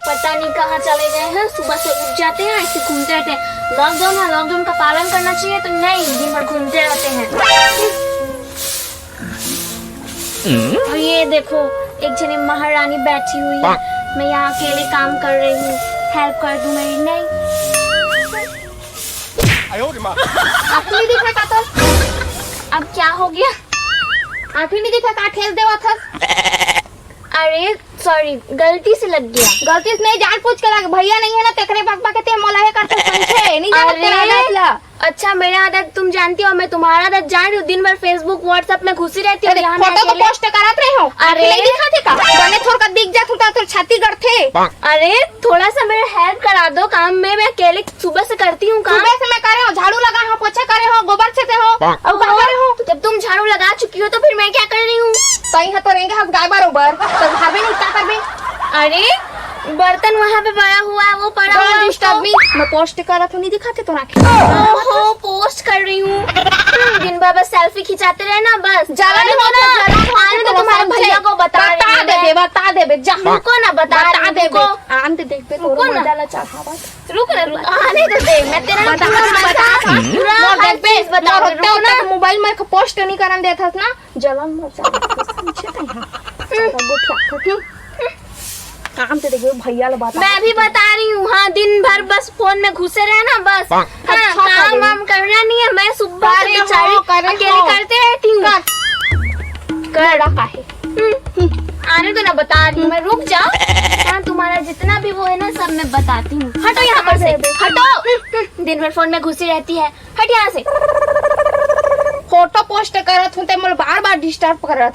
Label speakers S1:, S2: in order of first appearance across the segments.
S1: पता नहीं कहाँ चले गए हैं। सुबह से उठ जाते हैं ऐसे घूमते रहते हैं। लॉकडाउन है, लॉकडाउन का पालन करना चाहिए तो नहीं, दिन भर घूमते रहते हैं। और ये देखो एक जनी महारानी बैठी हुई है, मैं यहाँ अकेले काम कर रही हूँ, हेल्प कर दूँ मेरी? नहीं।
S2: आँख नहीं दिखा का तो?
S1: अब क्या हो गया?
S2: आँख नहीं दिखा का ठेल देवा था?
S1: अरे सॉरी, गलती से लग गया।
S2: गलती से नहीं, जान पूछ के लग। भैया नहीं है ना तेरे पापा कहते हैं मोला है करते समझे नहीं जाना तेरा आदत ला।
S1: अच्छा मेरा आदत तुम जानती हो, मैं तुम्हारा आदत जान रही हूँ। दिन भर फेसबुक व्हाट्सएप में घुसी रहती हूँ। यहाँ
S2: फोटो तो पोस्ट करत रहे हो।
S1: अरे
S2: नहीं दिखाते का बने थोड़ा का दिख जात होता तो छाती गड़थे।
S1: अरे थोड़ा सा मेरा हेल्प करा दो काम में, मैं अकेले सुबह से करती हूँ काम।
S2: सुबह से मैं करे हो, झाड़ू लगा हो, पोछा करे हो, गोबर छेते हो और क्या करे हो?
S1: जब तुम झाड़ू लगा चुकी हो तो फिर मैं क्या कर रही हूँ?
S2: सही है तो रहेंगे हम गाय बरोबर तो भाभी नहीं क्या करबे?
S1: अरे बर्तन वहाँ पे पड़ा हुआ है, वो पड़ा हुआ है
S2: डिस्टर्ब मी। मैं पोस्ट करत हूँ, नहीं दिखाते तो राखे।
S1: ओहो पोस्ट कर रही हूँ। दिन भर बस सेल्फी खिंचाते रहे ना, बस
S2: जलन हो ना।
S1: आने तो तुम्हारे भैया को बता
S2: देबे जा
S1: रुको ना, बता
S2: देबे आन दे देखबे तो मजा ला चाहवा।
S1: रुक आने तो दे, मैं तेरा
S2: बताओ ना। मोबाइल में पोस्ट नहीं करन देथस ना, जलन मचा काम ते देखो भैया ला बता।
S1: मैं भी बता रही हूँ। हाँ दिन भर बस फोन में घुसे रहना बस। हाँ काम वाम करना नहीं है। मैं सुबह से बेचारी अकेले करते रहती हूँ।
S2: कर रखा है
S1: आने तो ना बता रही हूँ मैं, रुक जाओ। हाँ तुम्हारा जितना भी वो है ना सब मैं बताती हूँ। हटो यहाँ पर से, हटो। दिन भर फोन में घुसी रहती है, हट यहाँ से।
S2: फोटो पोस्ट करत हूँ ते मोर बार बार डिस्टर्ब करत।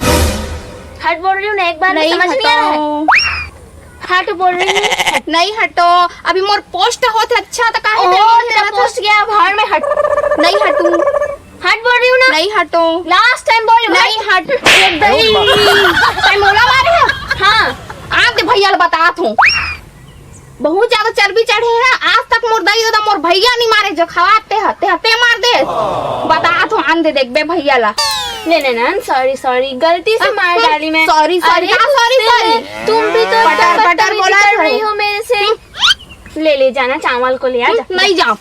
S1: हट बोल रही हूँ ना, एक बार में समझ नहीं आ रहा है? हट बोल रही हूँ।
S2: नहीं हटो, अभी मोर पोस्ट होत अच्छा तो काहे
S1: तेरा पोस्ट गया भाड़ में, हट।
S2: नहीं हटू,
S1: हट बोल रही हूँ ना।
S2: नहीं हटो,
S1: लास्ट टाइम बोल रही हूँ।
S2: नहीं हट। एकदम मोला मारे है।
S1: हाँ
S2: आप दे भैया बतात हूँ, बहुत ज्यादा चर्बी चढ़े है। आज तक मोर दई दादा मोर भैया नहीं मारे, जो खवाते हते मार दे। बतात हूँ आन दे देख बे भैया ला।
S1: नहीं सॉरी सॉरी, गलती से मार डाली मैं।
S2: Sorry sorry sorry.
S1: तुम भी तो
S2: बटर बोला
S1: कर रही हो मेरे से। ले जाना चावल को, ले आ जा।
S2: नहीं जाओ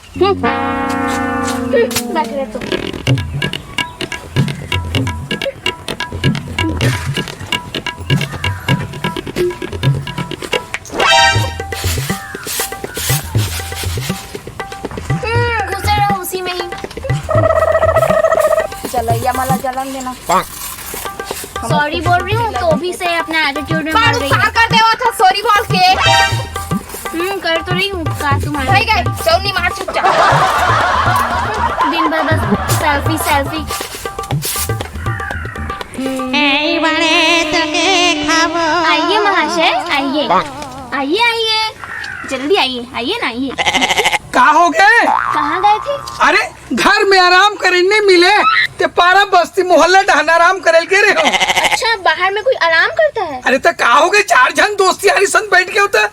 S1: बैठ रहे तुम। घुसे रहो उसी में ही।
S2: चलैया मला जलन देना।
S1: सॉरी बोल रही हूँ तो भी से अपना एटीट्यूड में मार रही है।
S2: कर देवा था सॉरी बोल के।
S1: कर तो रही हूँ का तुम्हारा।
S2: भाई गए चौनी मार चुपचाप।
S1: दिन भर बस सेल्फी सेल्फी। आइए महाशय, आइए आइए आइए, जल्दी आइए, आइए ना आइए।
S3: का हो गए?
S1: कहाँ गए थे?
S3: अरे घर में आराम करने मिले ते पारा बस्ती मोहल्ला ढहना आराम करेल के रहे हो।
S1: अच्छा बाहर में कोई आराम करता है?
S3: अरे तो का हो गए? 4 जन दोस्ती यारी संग बैठ के होता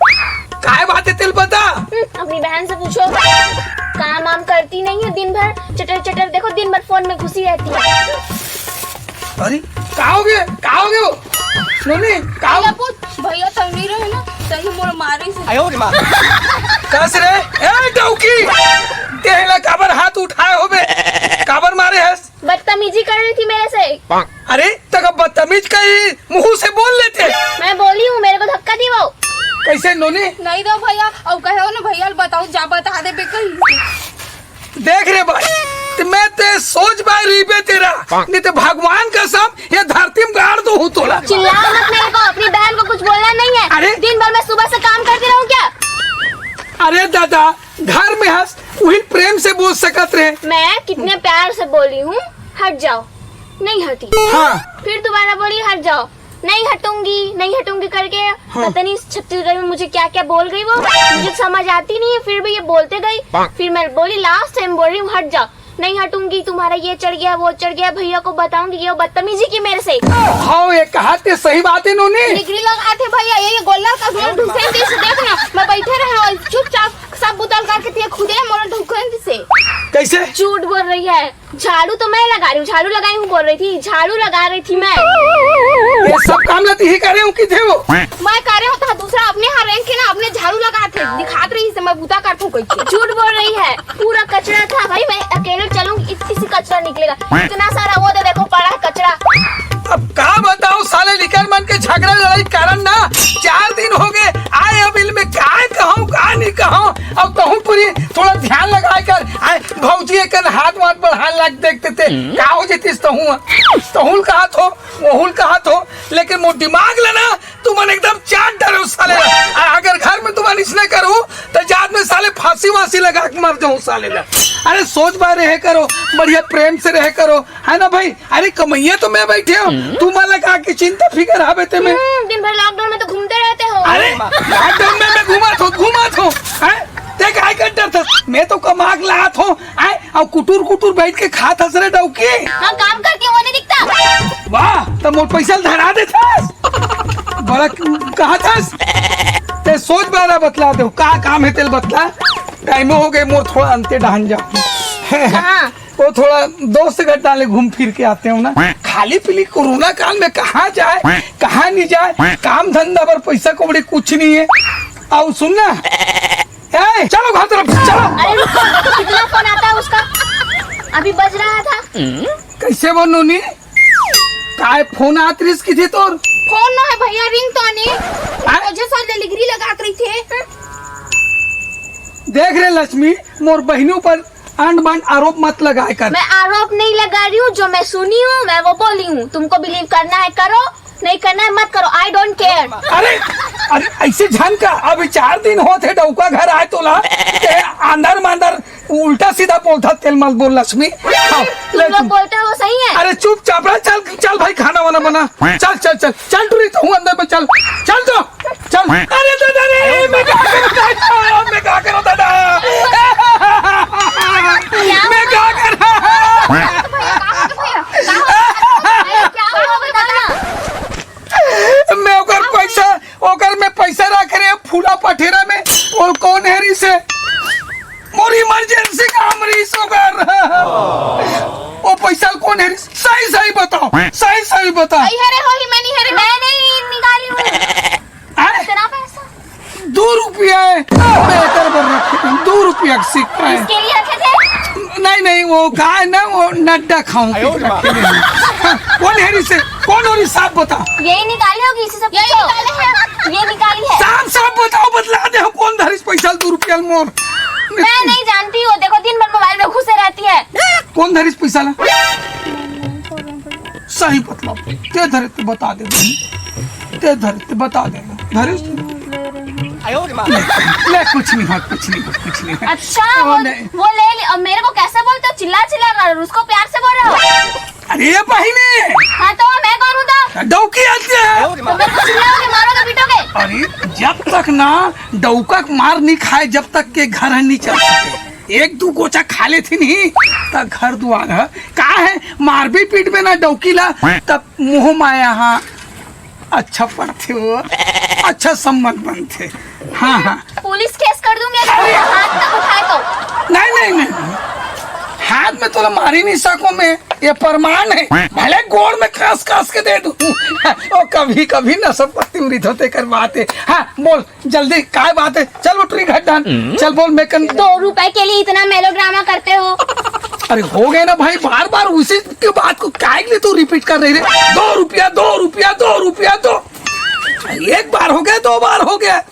S3: काय बात है तेल बता।
S1: अपनी बहन से पूछो। काम वाम करती नहीं है, दिन भर चटर चटर, देखो दिन भर फोन में घुसी रहती है।
S3: अरे का हो गए? का हो गए? नोनी का
S2: भैया तंग नहीं रहे ना, सही मोर मारी से।
S3: आयो रे मां कस रे ए डौकी तेला काबर हाथ उठाए होबे, काबर मारे हस?
S1: बदतमीजी कर रही थी मेरे से।
S3: अरे तक बदतमीज कही मुंह से बोल लेते।
S1: मैं बोली हूँ, मेरे को धक्का दी वो।
S3: कैसे नोनी?
S2: नहीं दो भैया, अब कहे हो ना भैया बताओ, जा बता दे बेकही।
S3: देख रे भाई तो मैं ते सोच बाय रीबे तेरा, नहीं तो भगवान कसम ये धरती में गाड़ दो हूँ तोला।
S1: चिल्लाओ मत मेरे को, अपनी बहन को कुछ बोलना नहीं है।
S3: अरे
S1: दिन भर मैं सुबह से काम करती रहूं क्या?
S3: अरे दादा घर में हंस वही प्रेम से बोल सकत रहे।
S1: मैं कितने प्यार से बोली हूँ, हट जाओ, नहीं हटी।
S3: हाँ
S1: फिर दोबारा बोली हट जाओ, नहीं हटूंगी नहीं हटूंगी करके।
S3: हाँ।
S1: पता नहीं छत्तीसगढ़ में मुझे क्या क्या बोल गई वो, मुझे समझ आती नहीं है, फिर भी ये बोलते गई। फिर मैं बोली लास्ट टाइम बोल रही हूँ हट जाओ, नहीं हटूंगी, तुम्हारा ये चढ़ गया वो चढ़ गया, भैया को बताऊंगी। ये बदतमीजी की मेरे से।
S3: हाँ ये कहा ते सही बात है नोनी।
S2: डिग्री लगा थे भैया, ये गोल्ला का धुआं ढूंढे देखना। मैं बैठे रहे चुपचाप सब बुतल करके ते खुदे मोर ढुकन से
S3: कैसे?
S1: झूठ बोल रही है। झाड़ू तो मैं लगा रही हूँ, झाड़ू लगाई हूँ बोल रही थी, झाड़ू लगा रही थी मैं।
S3: ये सब काम लाती ही कर रहे हूँ कि थे वो?
S2: मैं करे होता दूसरा अपने हर रैंक के ना अपने झाड़ू लगाते दिखात रही से मैं बुता करता हूँ कैसे।
S1: झूठ बोल रही है, पूरा कचरा था भाई, मैं अकेले चलूंगी इतनी सी कचरा निकलेगा, इतना सारा वो तो देखो पड़ा है कचरा।
S3: अब का बताओ साले निकल मन के झगड़ा लड़ाई कारण ना 4 दिन हो गए आए अबिल में क्या कहूँ का नहीं कहूँ। अब कहूँ पूरी थोड़ा ध्यान लगा कर आए भौजी कर हाथ वाथ बढ़ाने लग देखते थे का हो जेती तहुल का हाथ हो वहुल का हाथ हो, लेकिन वो दिमाग लेना तुम एकदम चाट डरो साले। अगर घर में तुम्हारे इसने करूँ तो जात में साले फांसी वासी लगा के मर जाऊँ साले ला। अरे सोच बार रहे करो, बढ़िया प्रेम से रहे करो, है ना भाई। अरे कमैया तो मैं बैठे हूँ, तुम लगा के चिंता फिकर आवे ते में।
S1: दिन भर लॉकडाउन में तो घूमते रहते हो।
S3: अरे लॉकडाउन में मैं घुमा थो देख आय कर था मैं तो कमा के लात हूँ आय और कुटुर बैठ के खात हंस रहे डौके।
S1: हाँ काम करके वो नहीं दिखता।
S3: वाह तो मोर पैसा धरा दे था बड़ा कहा था ते सोच बारा बतला दो का काम है तेल बतला। टाइम हो गए मोर थोड़ा अंते ढान जाओ वो थोड़ा दोस्त घर डाले घूम फिर के आते हो ना। खाली पीली कोरोना काल में कहाँ जाए कहाँ नहीं जाए, काम धंधा पर पैसा को बड़ी कुछ नहीं है। आओ सुनना चलो घर तरफ चलो।
S1: अरे रुको, देखो कितना फोन आता है उसका, अभी बज रहा था।
S3: कैसे वो नूनी काय फोन आत रिस की थी तोर?
S2: फोन ना है भैया रिंग तो नहीं मुझे सर डिलीवरी लगा रही थे।
S3: देख रहे लक्ष्मी मोर बहनों पर अंड बंड आरोप मत लगाए कर।
S1: मैं आरोप नहीं लगा रही हूँ, जो मैं सुनी हूँ मैं वो बोली हूँ। तुमको बिलीव करना है करो, नहीं करना है मत करो, आई डोंट केयर।
S3: अरे अरे ऐसे झन का अभी 4 दिन होते डौका घर आए तो ला अंदर मंदर उल्टा सीधा बोलता तेल मत बोल लक्ष्मी।
S1: तुम लोग बोलते हो वो सही है।
S3: अरे चुप चाप रहा, चल चल भाई खाना वाना बना, चल चल चल चल टूरी तो हूँ अंदर में चल चल तो चल। अरे दादा रे मैं क्या करूँ दादा मैं क्या कर मैं ओकर पैसा ओकर में पैसा रख रहे फूला पठेरा में और कौन है री से मोर इमरजेंसी काम रीस ओकर ओ पैसा कौन है री सही सही बताओ सही बताओ।
S1: मैं नहीं निकाली हूँ इतना पैसा।
S3: 2 रुपया है मैं कर बर रखे 2 रुपया का सिक्का है।
S1: इसके लिए रखे थे?
S3: नहीं वो का है ना वो नड्डा खाऊं कौन है री से कौन हो री साफ बताओ।
S1: यही निकाली होगी, इसी सब ये निकाली है।
S3: साफ बताओ बतला दे हम कौन धरिस पैसा 2 रुपया मोर।
S1: मैं नहीं जानती हूँ, देखो दिन भर मोबाइल में घुसे रहती है।
S3: कौन धरिस पैसा ला सही बतलाओ ते धरे ते बता दे ते धरे ते बता दे धरिस ले कुछ नहीं।
S1: अच्छा
S3: वो नहीं।
S1: वो ले ली और मेरे को कैसे बोलते हो, चिल्ला कर उसको प्यार से बोल रहे हो।
S3: अरे ये बहिनी
S1: हाँ तो मैं कौन हूँ तो?
S3: डौकी आती है
S1: तो मेरे को चिल्लाओगे मारोगे पीटोगे?
S3: अरे जब तक ना डौका मार नहीं खाए जब तक के घर नहीं चल सके। 1-2 गोचा खा ले थी नहीं तब घर दुआर है का है मार भी पीट में ना डौकी ला तब मुँह माया हाँ अच्छा पढ़ते हो अच्छा संबंध बनते। हाँ
S1: पुलिस केस कर दूंगी अगर हाथ तक उठाए तो।
S3: नहीं हाथ में तो मारी नहीं सको मैं ये प्रमाण है भले गोड़ में कस के दे दूं और कभी न सब पत्ती मृत होते कर बात है। हाँ बोल जल्दी काय बात है चल वो ट्री घट डाल चल बोल मैं
S1: 2 रुपए के लिए इतना मेलोड्रामा करते हो।
S3: अरे हो गए ना भाई बार उसी के बात को काय के लिए तू रिपीट कर रही है 2 रुपया 2 रुपया 2 रुपया तो 1 बार हो गया 2 बार हो गया।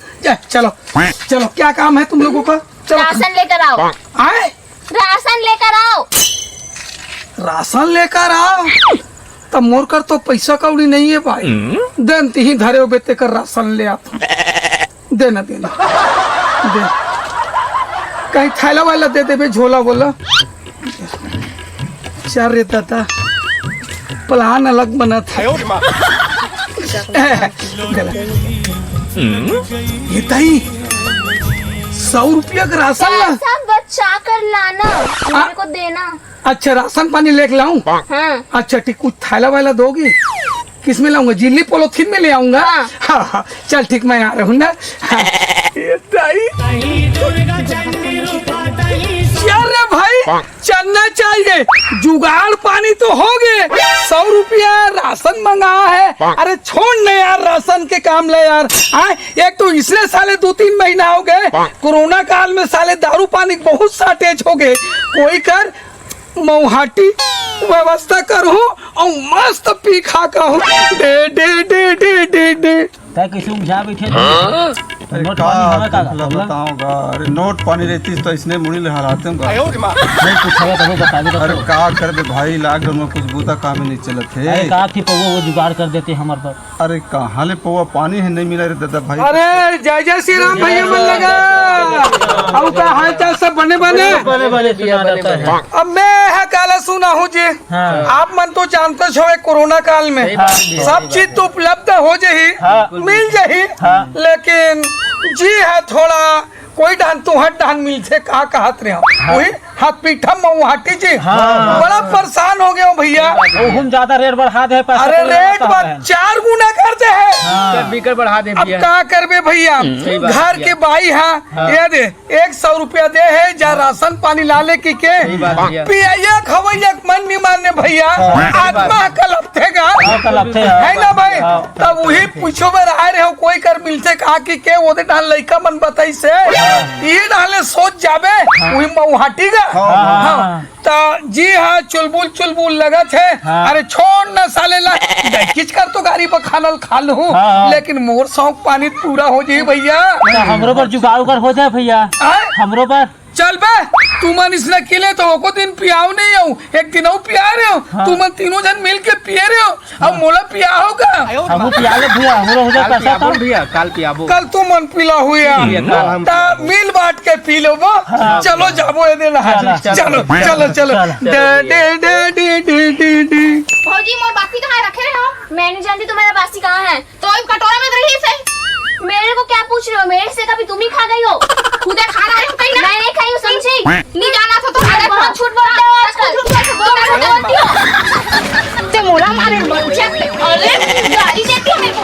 S3: चलो क्या काम है तुम लोगों का? चलो
S1: राशन लेकर आओ।
S3: आए
S1: राशन लेकर आओ।
S3: राशन लेकर आओ तब मोर कर तो पैसा कौड़ी नहीं है भाई। देन ही धरे बेते कर राशन ले आता देना दे कहीं थैला वाला दे दे झोला बोला चार रहता था प्लान अलग बना था। ये ताई 100 रुपया का राशन ला
S1: बचा कर लाना मेरे को देना।
S3: अच्छा राशन पानी लेके लाऊं?
S1: हाँ।
S3: अच्छा ठीक कुछ थैला वाला दोगी? किस में लाऊंगा जिल्ली पॉलिथीन में ले आऊंगा?
S1: हाँ।
S3: हाँ चल ठीक मैं आ रहा हूँ ना। हाँ। ये ताई क्या रे भाई, चलना चाहिए। जुगाड़ पानी तो हो गए, 100 रुपया राशन मंगा है। अरे छोड़ न यार, राशन के काम ले यार। एक तो इसलिए साले 2-3 महीना हो गए, कोरोना काल में साले दारू पानी बहुत शॉर्टेज हो गए। कोई कर मौहाटी व्यवस्था करूँ और मस्त पी खा कहूँ। दे दे दे दे दे दे
S4: कैसे जा बैठे
S5: अरे
S4: नोट
S5: का
S4: पानी हमें का
S5: बताऊंगा। अरे नोट पानी रहती तो इसने मुड़ी ले हराते हूँ।
S4: नहीं कुछ है तो बता दे।
S5: अरे का कर दे भाई, लॉकडाउन में कुछ बूता काम ही नहीं चलत
S4: अरे
S5: है।
S4: का थी पौवा वो जुगाड़ कर देते हमारे पर।
S5: अरे कहाँ ले पौवा पानी है नहीं मिला रे दादा भाई।
S3: अरे जय जय श्री राम भैया मन लगा। अब का हाल चाल सब बने बने।
S4: बड़े सुना रहता है।
S3: अब मैं है काला सुना हूँ जी।
S4: हाँ।
S3: आप मन तो जानते हो कोरोना काल में सब चीज तो उपलब्ध हो जाही,
S4: हाँ।
S3: मिल जाही।
S4: हाँ।
S3: लेकिन जी है थोड़ा कोई डान तुहर डान मिल से का कहत रहे वही हाथ पीठा मऊहाटी जी।
S4: हाँ।
S3: बड़ा परेशान हो गया हूँ भैया।
S4: हम ज्यादा रेट बढ़ा दे पैसा।
S3: अरे रेट 4 गुना करते हैं।
S4: बिकर बढ़ा दे
S3: अब क्या करबे भैया, घर के बाई है ये दे 100 रुपया दे है जा राशन पानी लाले की के पिया खवैया मन नहीं मानने भैया। आत्मा कलपतेगा है ना भाई। तब वही पूछो में रह रहे हो कोई कर मिल से कहा कि के वो डाल लइका मन बताई से ये डाले सोच जाबे वही मऊहाटी का। हाँ। तो जी हाँ चुलबुल लगा थे। अरे छोड़ न साले ला खिंच कर तो गाड़ी पर खानल खा लूं। लेकिन मोर शौक पानी पूरा हो जाए भैया।
S4: हमरो पर जुगाड़ कर हो जाए भैया। हमरो पर
S3: चल बे तू मन इसने किले तो को दिन पियाओ नहीं आऊ, एक दिन पिया रहे हो। तू मन तीनों जन मिल के पिए रहे हो। अब मोला पिया होगा।
S4: हम पिया ले भैया, हमरो हो जाए पैसा कम।
S6: भैया काल पियाबो।
S3: कल तू मन पिला हुआ मिल बांट के पी लो वो। चलो जाबो ये देना। चलो चलो चलो दे दे दे दे दे दे दे।
S2: भौजी मोर बासी कहाँ रखे हो?
S1: मैं नहीं जानती तुम्हारा बासी कहाँ है।
S2: तो इस कटोरे में रही से
S1: मेरे को क्या पूछ रहे हो, मेरे से कभी तुम ही खा गई हो।
S2: खुदे खाना है कहीं ना।
S1: मैं नहीं खाई हूँ समझी।
S2: नहीं जाना था तो
S1: अरे बहुत झूठ बोलते हो आजकल।
S2: ते मोला मारे बच्चे।
S1: अरे गाली देती हो मेरे को।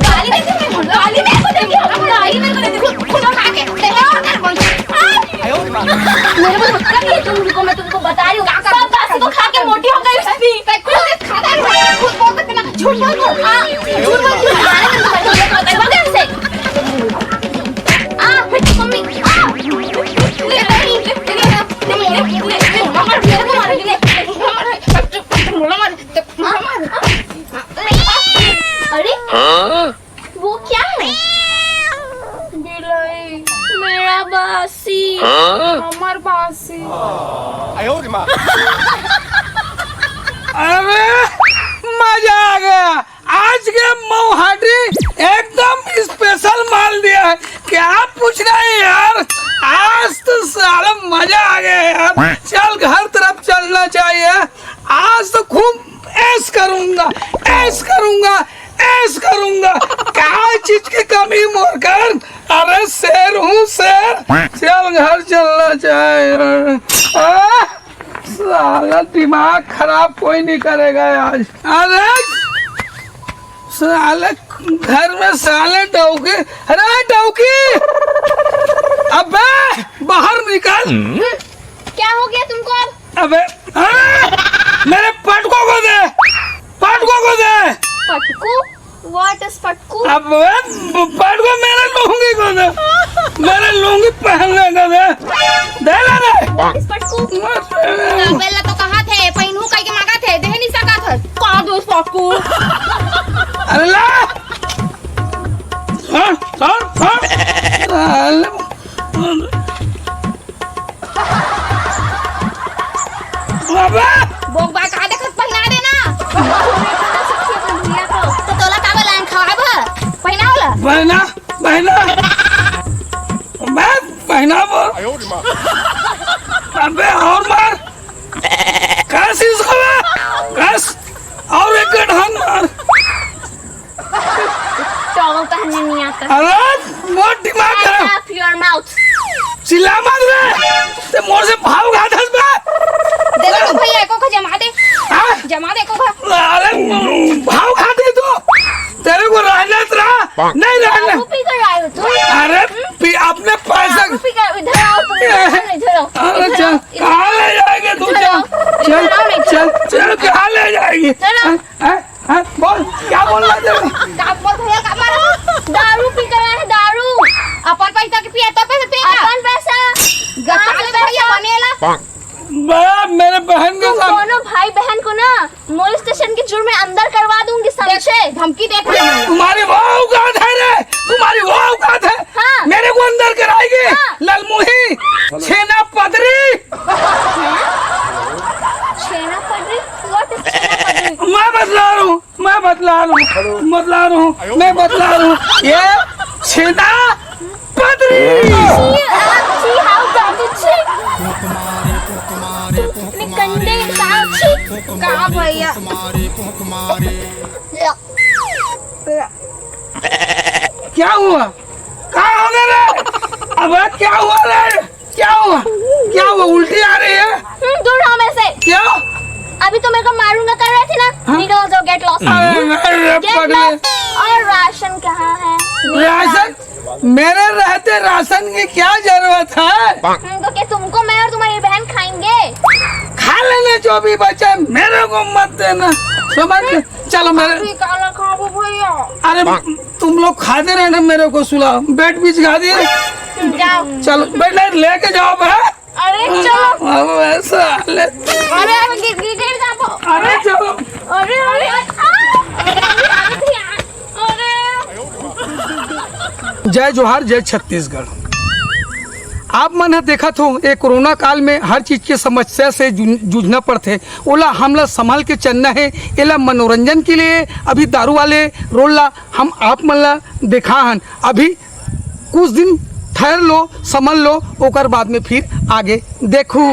S1: गाली देती हो मेरे को। गाली मेरे को देती हो। गाली मेरे को देती हो।
S2: खुद खा के
S1: मेरे को मतलब नहीं तुमको, मैं तुमको बता रही हूँ सब बासी को खा के मोटी हो गई उसकी।
S2: खुद खाता है। खुद बोलते बिना झूठ बोल दो।
S1: झूठ बोल तू गाली मेरे को बताओ कैसे। मम्मी ले नहीं अरे वो क्या है? मेरा बासी।
S2: हमार बासी।
S3: अरे मजा आ गया। आज के मऊहाटी एकदम स्पेशल माल दिया है। क्या पूछ रहे हैं यार, आज तो सारा मजा आ गया यार। चल घर तरफ चलना चाहिए। आज तो खूब ऐश करूंगा ऐश करूंगा ऐश करूंगा। क्या चीज की कमी मोर कर। अरे शेर हूँ शेर। चल घर चलना चाहिए। साला दिमाग खराब कोई नहीं करेगा आज। अरे साले घर में साले डौकी। अरे डौकी अबे बाहर निकल।
S1: क्या हो गया तुमको अब?
S3: अबे मेरे पटको को दे, पटको को दे।
S1: पटकू? What is पटकू?
S3: अब पटको मेरे लुंगी को दे, मेरे लुंगी पहनने को दे। दे ना दे।
S1: What is पटकू?
S2: पहले तो कहा थे पहनू कहीं के मांगा थे, दे नहीं सका था। कहाँ दो पटकू?
S3: अरे ला
S2: बोक बाय कहा देखत पहना देना। तो तोला काबे लाइन खवाब पहना होला।
S3: पहना पहना मैं पहना वो। अबे और मार कस इसको कस और एक गढ़न मार।
S1: टॉवल पहनने नहीं आता।
S3: अरे मोट दिमाग खराब।
S1: Wrap your mouth.
S3: चिल्ला मत रे, ते मोर से भाव घात हस बे।
S2: दे दो भैया को जमा दे।
S3: हाँ?
S2: जमा दे को।
S3: अरे भाव खाते तो तेरे को रहना नहीं रहना।
S1: पी कर आए हो तुम।
S3: अरे अपने पैसा
S1: दारू पी कर इधर आओ तुम, इधर आओ,
S3: अरे
S1: इधर
S3: चल
S1: आओ,
S3: कहाँ ले जाएगी तू? चल चल चल चल कहाँ ले जाएगी?
S1: चलो।
S3: बोल क्या बोल रहा है?
S2: का मोर भैया का मारो
S1: दारू पी कर आए हैं, दारू।
S2: अपन पैसा के पिए तो पैसे पिएगा
S1: अपन पैसा
S2: गताले भैया बनेला
S3: मेरे बहन के
S1: तुम
S3: साथ
S1: दोनों भाई बहन को ना मोलिस स्टेशन के जुर्म में अंदर करवा दूंगी, समझे?
S2: धमकी देख रहे हैं
S3: तुम्हारी वो औकात है रे, तुम्हारी वो औकात है।
S1: हाँ।
S3: मेरे को अंदर कराएगी?
S1: हाँ।
S3: ललमुही छेना पदरी।
S1: छेना पदरी? What is छेना पदरी?
S3: मैं बतला रहा हूँ, मैं बतला रहा हूँ, ये छेना पदरी।
S1: छी, how dirty छी। इतने गंदे इंसान छी।
S2: का भैया
S3: क्या हुआ? कहाँ हो गए रे? अब क्या हुआ रे? क्या हुआ? उल्टी आ रही है?
S1: दूर रहो मेरे से।
S3: क्या?
S1: अभी तो मेरे को मारूंगा कर रहे थे ना? निकल जाओ, गेट लॉस्ट।
S3: अरे
S1: गेट
S3: पगले।
S1: लॉस्ट। और राशन कहाँ है?
S3: राशन? मेरे रहते राशन की क्या जरूरत है?
S1: तो क्या तुमको मैं और तुम्हारी बहन खाएंगे?
S3: खा लेने जो भी बचे, मेरे को मत देना, समझ? चलो मेरे,
S2: काला खाबो भैया
S3: अरे तुम लोग खाते रहना, मेरे को सुलाओ। बेड भी सिखा दिए।
S1: जाओ।
S3: चलो बेड लेके जाओ भाई।
S1: अरे चलो।
S3: अब ऐसा ले।
S1: अरे गिर जाओ।
S3: अरे चलो।
S1: अरे
S3: जय जोहार, जय छत्तीसगढ़। आप मन है देखा हो, ये कोरोना काल में हर चीज की समस्या से जूझना पड़ते। ओला हमला संभाल के चलना है, एला मनोरंजन के लिए अभी दारू वाले रोल ला हम आप मन ला देखा हन। अभी कुछ दिन ठहर लो, समझ लो, ओकर बाद में फिर आगे देखू।